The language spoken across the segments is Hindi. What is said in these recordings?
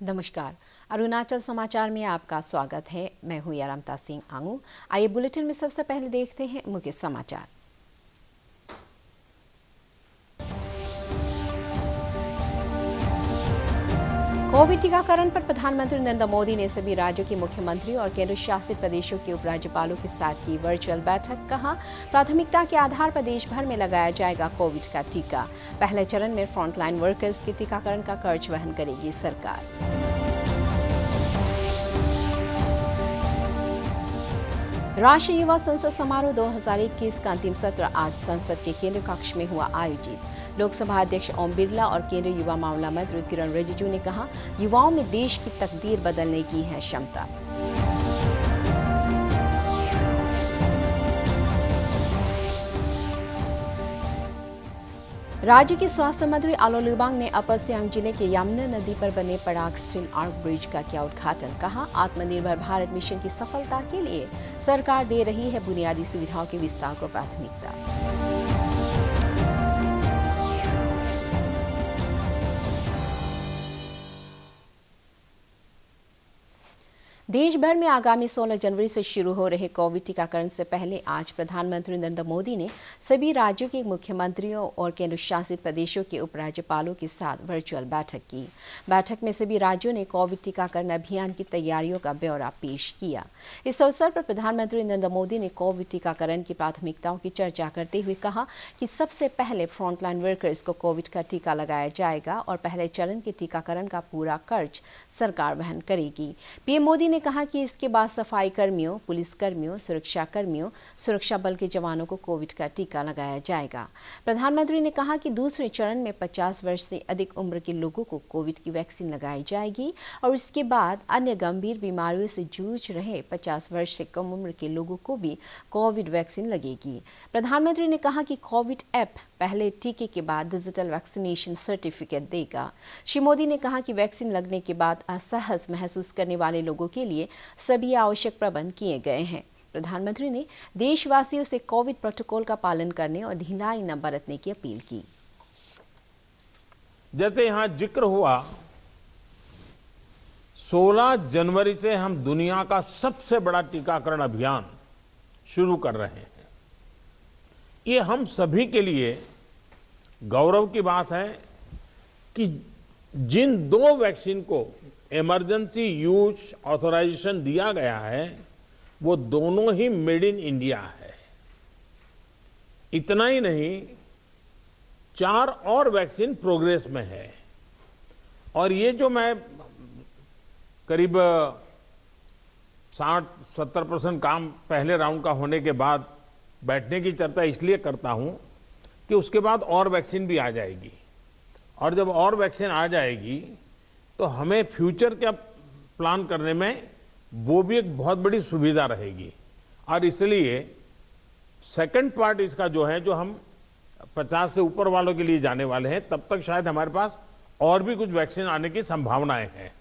नमस्कार। अरुणाचल समाचार में आपका स्वागत है। मैं हूं यारामता सिंह आंगू। आइए बुलेटिन में सबसे पहले देखते हैं मुख्य समाचार। कोविड टीकाकरण पर प्रधानमंत्री नरेंद्र मोदी ने सभी राज्यों के मुख्यमंत्री और केंद्र शासित प्रदेशों के उपराज्यपालों के साथ की वर्चुअल बैठक। कहा, प्राथमिकता के आधार पर देश भर में लगाया जाएगा कोविड का टीका। पहले चरण में फ्रंटलाइन वर्कर्स के टीकाकरण का खर्च वहन करेगी सरकार। राष्ट्रीय युवा संसद समारोह 2021 का अंतिम सत्र आज संसद के केंद्र कक्ष में हुआ आयोजित। लोकसभा अध्यक्ष ओम बिरला और केंद्रीय युवा मामला मंत्री किरण रिजिजू ने कहा, युवाओं में देश की तकदीर बदलने की है क्षमता। राज्य के स्वास्थ्य मंत्री आलो लिबांग ने अपर सियांग जिले के यमुना नदी पर बने पराग स्टील आर्क ब्रिज का किया उद्घाटन। कहा, आत्मनिर्भर भारत मिशन की सफलता के लिए सरकार दे रही है बुनियादी सुविधाओं के विस्तार को प्राथमिकता। देश भर में आगामी 16 जनवरी से शुरू हो रहे कोविड टीकाकरण से पहले आज प्रधानमंत्री नरेंद्र मोदी ने सभी राज्यों के मुख्यमंत्रियों और केंद्र शासित प्रदेशों के उपराज्यपालों के साथ वर्चुअल बैठक की। बैठक में सभी राज्यों ने कोविड टीकाकरण अभियान की तैयारियों का ब्यौरा पेश किया। इस अवसर पर प्रधानमंत्री नरेंद्र मोदी ने कोविड टीकाकरण की प्राथमिकताओं की चर्चा करते हुए कहा कि सबसे पहले फ्रंटलाइन वर्कर्स को कोविड का टीका लगाया जाएगा और पहले चरण के टीकाकरण का पूरा खर्च सरकार वहन करेगी। पीएम मोदी ने कहा कि इसके बाद सफाई कर्मियों, पुलिस कर्मियों, सुरक्षा कर्मियों, सुरक्षा बल के जवानों को कोविड का टीका लगाया जाएगा। प्रधानमंत्री ने कहा कि दूसरे चरण में 50 वर्ष से अधिक उम्र के लोगों को कोविड की वैक्सीन लगाई जाएगी और इसके बाद अन्य गंभीर बीमारियों से जूझ रहे 50 वर्ष से कम उम्र के लोगों को भी कोविड वैक्सीन लगेगी। प्रधानमंत्री ने कहा कि कोविड ऐप पहले टीके के बाद डिजिटल वैक्सीनेशन सर्टिफिकेट देगा। श्री मोदी ने कहा कि वैक्सीन लगने के बाद असहज महसूस करने वाले लोगों के लिए सभी आवश्यक प्रबंध किए गए हैं। प्रधानमंत्री ने देशवासियों से कोविड प्रोटोकॉल का पालन करने और ढिलाई न बरतने की अपील की। जैसे यहां जिक्र हुआ, 16 जनवरी से हम दुनिया का सबसे बड़ा टीकाकरण अभियान शुरू कर रहे हैं। ये हम सभी के लिए गौरव की बात है कि जिन 2 वैक्सीन को इमरजेंसी यूज ऑथराइजेशन दिया गया है वो दोनों ही मेड इन इंडिया है। इतना ही नहीं, 4 और वैक्सीन प्रोग्रेस में है। और ये जो मैं करीब 60-70% काम पहले राउंड का होने के बाद बैठने की चर्चा इसलिए करता हूं कि उसके बाद और वैक्सीन भी आ जाएगी और जब और वैक्सीन आ जाएगी तो हमें फ्यूचर का प्लान करने में वो भी एक बहुत बड़ी सुविधा रहेगी। और इसलिए सेकंड पार्ट इसका जो है, जो हम 50 से ऊपर वालों के लिए जाने वाले हैं, तब तक शायद हमारे पास और भी कुछ वैक्सीन आने की संभावनाएं हैं।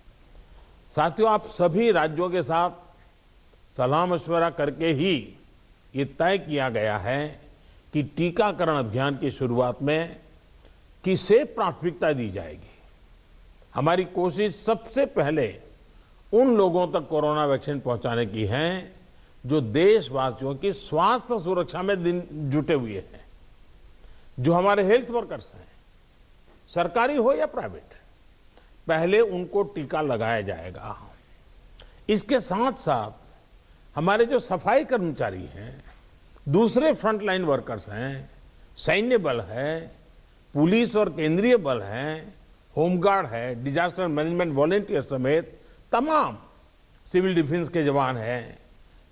साथियों, आप सभी राज्यों के साथ सलाह मशवरा करके ही ये तय किया गया है कि टीकाकरण अभियान की शुरुआत में किसे प्राथमिकता दी जाएगी। हमारी कोशिश सबसे पहले उन लोगों तक कोरोना वैक्सीन पहुंचाने की है जो देशवासियों की स्वास्थ्य सुरक्षा में जुटे हुए हैं, जो हमारे हेल्थ वर्कर्स हैं, सरकारी हो या प्राइवेट, पहले उनको टीका लगाया जाएगा। इसके साथ साथ हमारे जो सफाई कर्मचारी हैं, दूसरे फ्रंटलाइन वर्कर्स हैं, सैन्य बल है, पुलिस और केंद्रीय बल हैं, होमगार्ड है, डिजास्टर मैनेजमेंट वॉलेंटियर समेत तमाम सिविल डिफेंस के जवान हैं,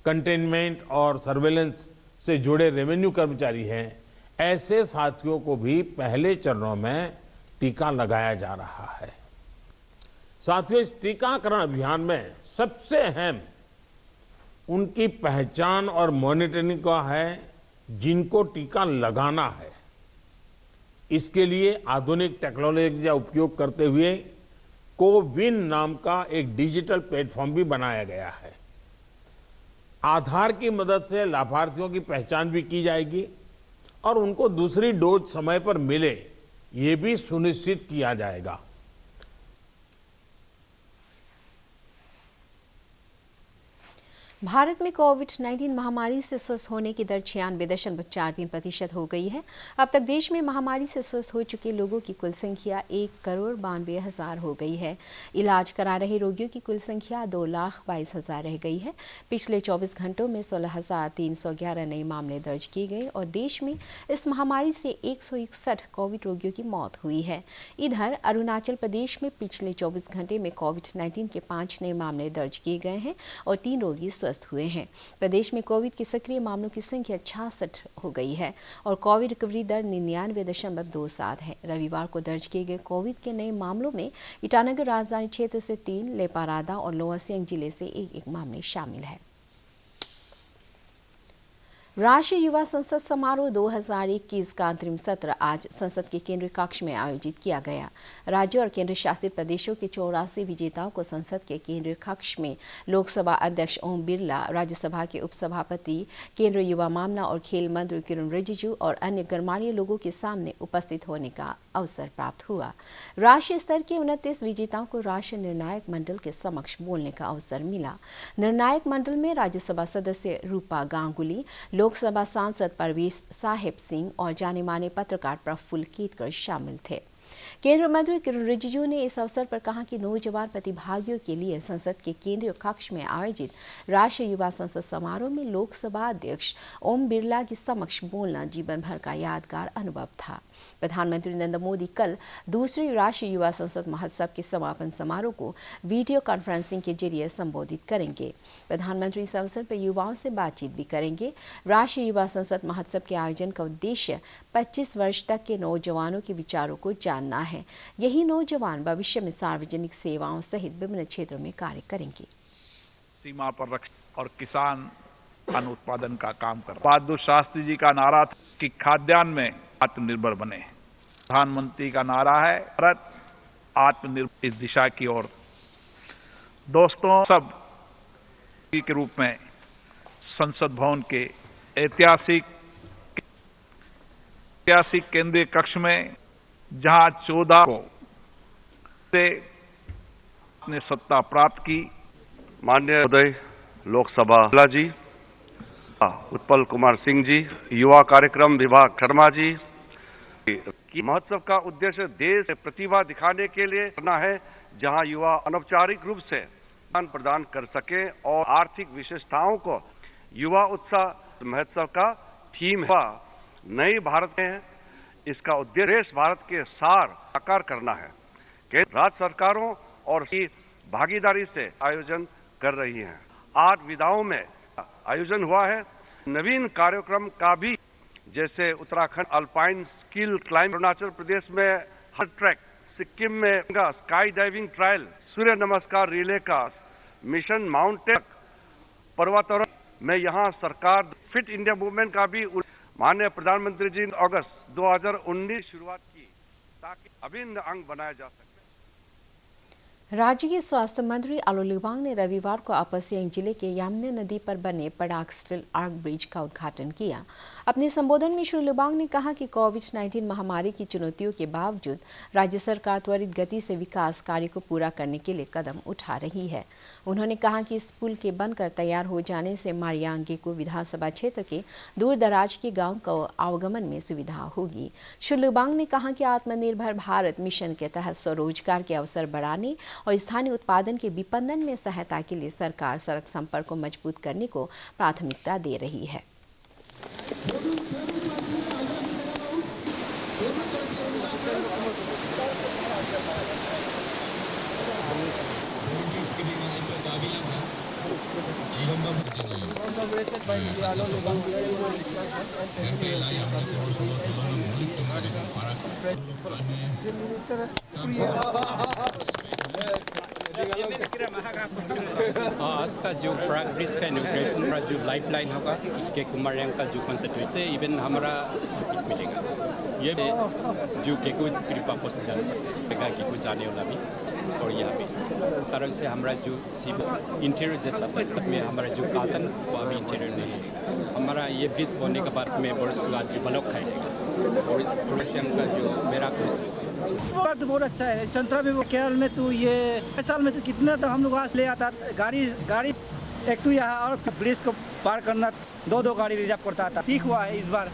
कंटेनमेंट और सर्वेलेंस से जुड़े रेवेन्यू कर्मचारी हैं, ऐसे साथियों को भी पहले चरणों में टीका लगाया जा रहा है। साथियों, इस टीकाकरण अभियान में सबसे अहम उनकी पहचान और मॉनिटरिंग का है जिनको टीका लगाना है। इसके लिए आधुनिक टेक्नोलॉजी का उपयोग करते हुए कोविन नाम का एक डिजिटल प्लेटफॉर्म भी बनाया गया है। आधार की मदद से लाभार्थियों की पहचान भी की जाएगी और उनको दूसरी डोज समय पर मिले, ये भी सुनिश्चित किया जाएगा। भारत में कोविड-19 महामारी से स्वस्थ होने की दर 96.43% हो गई है। अब तक देश में महामारी से स्वस्थ हो चुके लोगों की कुल संख्या 1,92,000 हो गई है। इलाज करा रहे रोगियों की कुल संख्या 2,22,000 रह गई है। पिछले 24 घंटों में 16,311 नए मामले दर्ज किए गए और देश में इस महामारी से 161 कोविड रोगियों की मौत हुई है। इधर अरुणाचल प्रदेश में पिछले 24 घंटे में कोविड-19 के 5 नए मामले दर्ज किए गए हैं और 3 रोगी स्वस्थ हुए हैं। प्रदेश में कोविड के सक्रिय मामलों की संख्या 66 हो गई है और कोविड रिकवरी दर 99.27 है। रविवार को दर्ज किए गए कोविड के नए मामलों में ईटानगर राजधानी क्षेत्र से 3, लेपारादा और लोअर सियांग जिले से एक मामले शामिल है। राष्ट्रीय युवा संसद समारोह 2021 का अंतरिम सत्र आज संसद के केंद्रीय कक्ष में आयोजित किया गया। राज्यों और केंद्र शासित प्रदेशों के 84 विजेताओं को संसद के केंद्रीय कक्ष में लोकसभा अध्यक्ष ओम बिरला, राज्यसभा के उपसभापति, केंद्रीय युवा मामला और खेल मंत्री किरण रिजिजू और अन्य गणमान्य लोगों के सामने उपस्थित होने का अवसर प्राप्त हुआ। राष्ट्रीय स्तर के 29 विजेताओं को राष्ट्रीय निर्णायक मंडल के समक्ष बोलने का अवसर मिला। निर्णायक मंडल में राज्यसभा सदस्य रूपा गांगुली, लोकसभा सांसद परवेश साहिब सिंह और जाने माने पत्रकार प्रफुल्ल केतकर शामिल थे। केंद्रीय मंत्री किरण रिजिजू ने इस अवसर पर कहा कि नौजवान प्रतिभागियों के लिए संसद के केंद्रीय कक्ष में आयोजित राष्ट्रीय युवा संसद समारोह में लोकसभा अध्यक्ष ओम बिरला के समक्ष बोलना जीवन भर का यादगार अनुभव था। प्रधानमंत्री नरेंद्र मोदी कल दूसरे राष्ट्रीय युवा संसद महोत्सव के समापन समारोह को वीडियो कॉन्फ्रेंसिंग के जरिए संबोधित करेंगे। प्रधानमंत्री इस अवसर पर युवाओं से बातचीत भी करेंगे। राष्ट्रीय युवा संसद महोत्सव के आयोजन का उद्देश्य 25 वर्ष तक के नौजवानों के विचारों को जानना है। यही नौजवान भविष्य में सार्वजनिक सेवाओं सहित विभिन्न क्षेत्रों में कार्य करेंगे। सीमा पर रख और किसान अन्न उत्पादन का काम कर रहा। बहादुर शास्त्री जी का नारा था कि खाद्यान्न में आत्मनिर्भर बने। प्रधानमंत्री का नारा है भारत आत्मनिर्भर, इस दिशा की ओर। दोस्तों, सब के रूप में संसद भवन के ऐतिहासिक केंद्रीय कक्ष में जहां 14 को से ने सत्ता प्राप्त की, माननीय उदय लोकसभा जी, उत्पल कुमार सिंह जी, युवा कार्यक्रम विभाग शर्मा जी, महोत्सव का उद्देश्य देश में प्रतिभा दिखाने के लिए करना है, जहां युवा अनौपचारिक रूप से ज्ञान प्रदान कर सके और आर्थिक विशेषताओं को युवा उत्साह महोत्सव का थीम है नई भारत में है। इसका उद्देश्य भारत के सार साकार करना है। केंद्र राज्य सरकारों और की भागीदारी से आयोजन कर रही हैं। 8 विधाओं में आयोजन हुआ है। नवीन कार्यक्रम का भी, जैसे Uttarakhand alpine skill climb, Arunachal Pradesh में हर ट्रैक, सिक्किम में स्काई डाइविंग ट्रायल, सूर्य नमस्कार रिले का मिशन माउंटेन पर्वतारोहण में यहाँ सरकार फिट इंडिया मूवमेंट का भी माननीय प्रधानमंत्री जी ने अगस्त 2019 शुरुआत की ताकि अभिन्न अंग बनाया जा सके। राज्य के स्वास्थ्य मंत्री आलो लिबांग ने रविवार को अपर सियांग जिले के यामने नदी पर बने पडाक स्टील आर्क ब्रिज का उद्घाटन किया। अपने संबोधन में श्री लिबांग ने कहा कि कोविड-19 महामारी की चुनौतियों के बावजूद राज्य सरकार त्वरित गति से विकास कार्य को पूरा करने के लिए कदम उठा रही है। उन्होंने कहा कि इस पुल के बनकर तैयार हो जाने से मारियांगे को विधानसभा क्षेत्र के दूर दराज के गांव को आवागमन में सुविधा होगी। श्री लिबांग ने कहा कि आत्मनिर्भर भारत मिशन के तहत स्वरोजगार के अवसर बढ़ाने और स्थानीय उत्पादन के विपणन में सहायता के लिए सरकार सड़क संपर्क को मजबूत करने को प्राथमिकता दे रही है। आज का जो प्राग ब्रिज का इनॉग्रेशन का जो लाइफ लाइन होगा, इसके कुमारियांग का जो कॉन्सेप्ट से इवन हमारा मिलेगा। ये जो केकु कृपा पोस्ट जाने केकु जाने वाला भी और यहाँ पे कारण से हमारा जो सिर्फ इंटीरियर जैसा में हमारा जो कातन वो अभी इंटीरियर नहीं है। हमारा ये ब्रिज बनने के बाद में वर्ष का जो ब्लॉक खाएगा और का जो मेरा बात तो बहुत अच्छा है। चंद्रा में वो केरल में तो ये साल में तो कितना तो हम लोग आज ले आता गाड़ी एक तो यहाँ और ब्रिज को पार करना 2-2 गाड़ी रिजर्व करता था। ठीक हुआ है इस बार।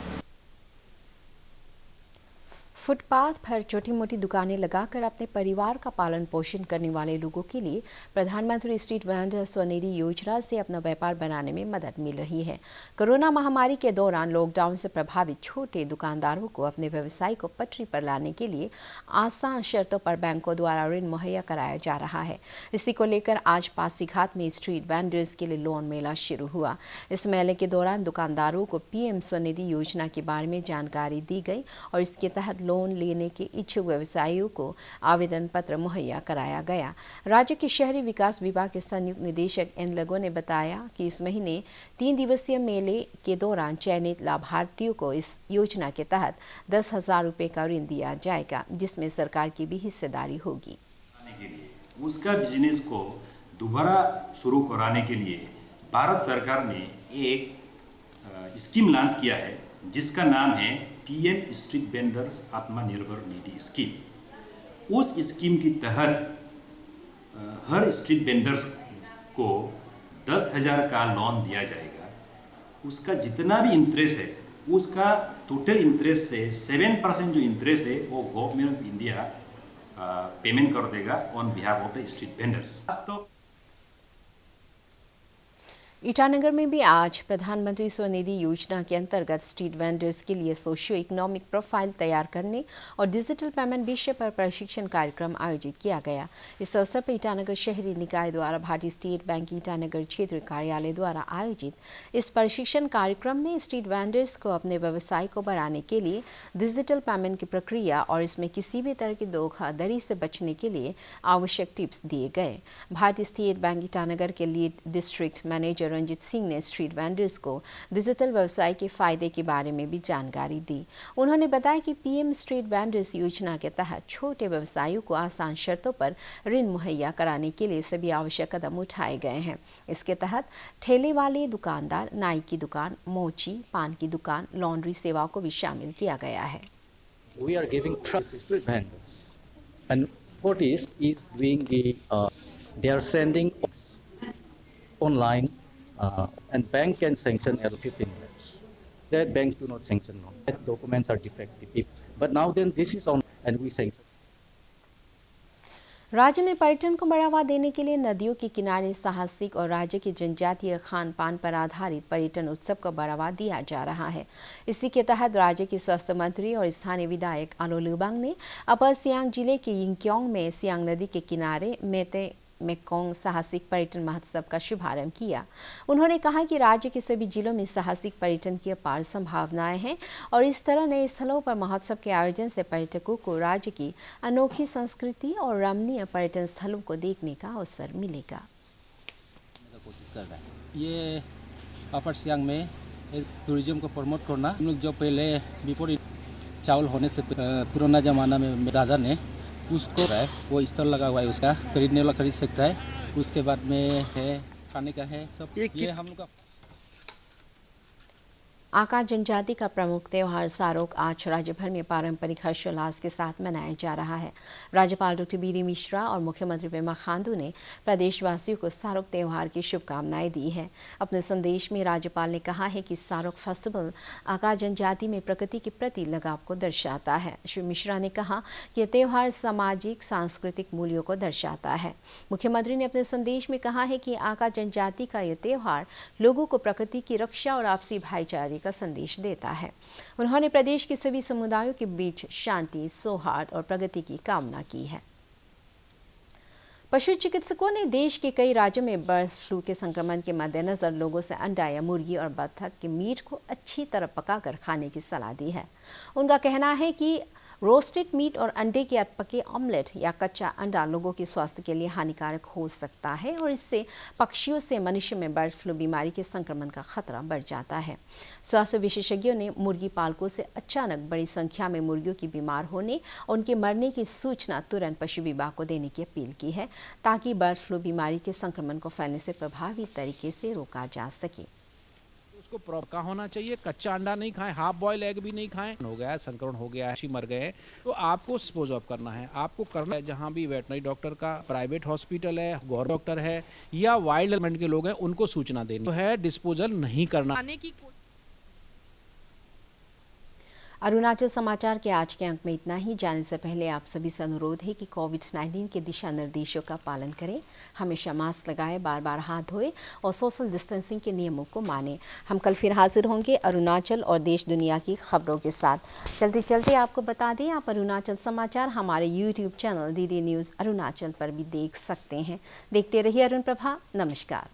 फुटपाथ पर छोटी मोटी दुकानें लगाकर अपने परिवार का पालन पोषण करने वाले लोगों के लिए प्रधानमंत्री स्ट्रीट वेंडर स्वनिधि योजना से अपना व्यापार बनाने में मदद मिल रही है। कोरोना महामारी के दौरान लॉकडाउन से प्रभावित छोटे दुकानदारों को अपने व्यवसाय को पटरी पर लाने के लिए आसान शर्तों पर बैंकों द्वारा ऋण मुहैया कराया जा रहा है। इसी को लेकर आज पासीघाट में स्ट्रीट वेंडर्स के लिए लोन मेला शुरू हुआ। इस मेले के दौरान दुकानदारों को पीएम स्वनिधि योजना के बारे में जानकारी दी गई और इसके तहत लोन लेने के इच्छुक व्यवसायियों को आवेदन पत्र मुहैया कराया गया। राज्य के शहरी विकास विभाग के संयुक्त निदेशक एन लगो ने बताया कि इस महीने 3 दिवसीय मेले के दौरान चयनित लाभार्थियों को इस योजना के तहत 10,000 रुपये का ऋण दिया जाएगा, जिसमें सरकार की भी हिस्सेदारी होगी। उसका बिजनेस को दोबारा शुरू कराने के लिए भारत सरकार ने एक स्कीम लॉन्च किया है, जिसका नाम है PM street vendors Atmanirbhar Nidhi scheme. उस स्कीम के तहत हर स्ट्रीट वेंडर्स को 10,000 का लोन दिया जाएगा। उसका जितना भी इंटरेस्ट है, उसका टोटल इंटरेस्ट से 7% जो इंटरेस्ट है वो गवर्नमेंट ऑफ इंडिया पेमेंट कर देगा on behalf of the street vendors. Itanagar में भी आज प्रधानमंत्री स्वनिधि योजना के अंतर्गत स्ट्रीट वेंडर्स के लिए सोशियो इकोनॉमिक प्रोफाइल तैयार करने और डिजिटल पेमेंट विषय पर प्रशिक्षण कार्यक्रम आयोजित किया गया। इस अवसर पर ईटानगर शहरी निकाय द्वारा भारतीय स्टेट बैंक ईटानगर क्षेत्र कार्यालय द्वारा आयोजित इस प्रशिक्षण कार्यक्रम में स्ट्रीट वेंडर्स को अपने व्यवसाय को बढ़ाने के लिए डिजिटल पेमेंट की प्रक्रिया और इसमें किसी भी तरह की धोखाधड़ी से बचने के लिए आवश्यक टिप्स दिए गए। भारतीय स्टेट बैंक ईटानगर के lead district manager Ranjit Singh ने स्ट्रीट वेंडर्स को डिजिटल व्यवसाय के फायदे के बारे में भी जानकारी दी। उन्होंने बताया कि पीएम स्ट्रीट वेंडर्स योजना के तहत छोटे व्यवसायियों को आसान शर्तों पर ऋण मुहैया कराने के लिए सभी आवश्यक कदम उठाए गए हैं। इसके तहत ठेले वाले दुकानदार, नाई की दुकान, मोची, पान की दुकान, लॉन्ड्री सेवाओं को भी शामिल किया गया है। We are giving trust to street vendors, and for this is doing they are sending online. And bank can sanction at 15 minutes. That banks do not sanction now. That documents are defective. But now then this is on and we sanction. राज्य में पर्यटन को बढ़ावा देने के लिए नदियों के किनारे साहसिक और राज्य के जनजातीय खान पान पर आधारित पर्यटन उत्सव को बढ़ावा दिया जा रहा है। इसी के तहत राज्य के स्वास्थ्य मंत्री और स्थानीय विधायक आलो लिबांग ने अपर सियांग जिले के यिंगक्योंग में सियांग नदी के किनारे मेते मेकोंग साहसिक पर्यटन महोत्सव का शुभारंभ किया। उन्होंने कहा कि राज्य के सभी जिलों में साहसिक पर्यटन की अपार संभावनाएं हैं और इस तरह नए स्थलों पर महोत्सव के आयोजन से पर्यटकों को राज्य की अनोखी संस्कृति और रमणीय पर्यटन स्थलों को देखने का अवसर मिलेगा। कोशिश कर रहा है ये अपर सियांग में टूरिज्म को प्रमोट करना। हम लोग जो पहले विपरीत चावल होने से पुराना जमाना में राजा ने उसको वो स्टॉल लगा हुआ है, उसका खरीदने वाला खरीद सकता है। उसके बाद में है खाने का है सब। ये हम लोग का आका जनजाति का प्रमुख त्यौहार सारोक आज राज्य भर में पारंपरिक हर्षोल्लास के साथ मनाया जा रहा है। राज्यपाल डॉक्टर बी.डी. मिश्रा और मुख्यमंत्री पेमा खांडू ने प्रदेशवासियों को सारोक त्यौहार की शुभकामनाएं दी है। अपने संदेश में राज्यपाल ने कहा है कि सारोक फेस्टिवल आका जनजाति में प्रकृति के प्रति लगाव को दर्शाता है। श्री मिश्रा ने कहा कि यह त्यौहार सामाजिक सांस्कृतिक मूल्यों को दर्शाता है। मुख्यमंत्री ने अपने संदेश में कहा है कि आका जनजाति का यह त्यौहार लोगों को प्रकृति की रक्षा और आपसी भाईचारे का संदेश देता है। उन्होंने प्रदेश के सभी समुदायों के बीच शांति, सौहार्द और प्रगति की कामना की है। पशु चिकित्सकों ने देश के कई राज्यों में बर्ड फ्लू के संक्रमण के मद्देनजर लोगों से अंडा या मुर्गी और बत्तख के मीट को अच्छी तरह पकाकर खाने की सलाह दी है। उनका कहना है कि रोस्टेड मीट और अंडे के अधपके ऑमलेट या कच्चा अंडा लोगों के स्वास्थ्य के लिए हानिकारक हो सकता है और इससे पक्षियों से मनुष्य में बर्ड फ्लू बीमारी के संक्रमण का खतरा बढ़ जाता है। स्वास्थ्य विशेषज्ञों ने मुर्गी पालकों से अचानक बड़ी संख्या में मुर्गियों की बीमार होने और उनके मरने की सूचना तुरंत पशु विभाग को देने की अपील की है, ताकि बर्ड फ्लू बीमारी के संक्रमण को फैलने से प्रभावी तरीके से रोका जा सके। उसको प्रॉपर होना चाहिए, कच्चा अंडा नहीं खाएं, हाफ बॉयल एग भी नहीं खाएं। हो गया है, संक्रमण हो गया है, मर गए, तो आपको डिस्पोज ऑफ करना है। आपको करना है जहां भी वेटनरी डॉक्टर का, प्राइवेट हॉस्पिटल है, गवर्नमेंट डॉक्टर है या वाइल्ड एलिमेंट के लोग हैं, उनको सूचना देनी तो है, डिस्पोजल नहीं करना। अरुणाचल समाचार के आज के अंक में इतना ही। जाने से पहले आप सभी से अनुरोध है कि कोविड-19 के दिशा निर्देशों का पालन करें, हमेशा मास्क लगाएं, बार बार हाथ धोएं और सोशल डिस्टेंसिंग के नियमों को मानें। हम कल फिर हाजिर होंगे अरुणाचल और देश दुनिया की खबरों के साथ। चलते चलते आपको बता दें, आप अरुणाचल समाचार हमारे YouTube channel DD news Arunachal पर भी देख सकते हैं। देखते रहिए अरुण प्रभा। नमस्कार।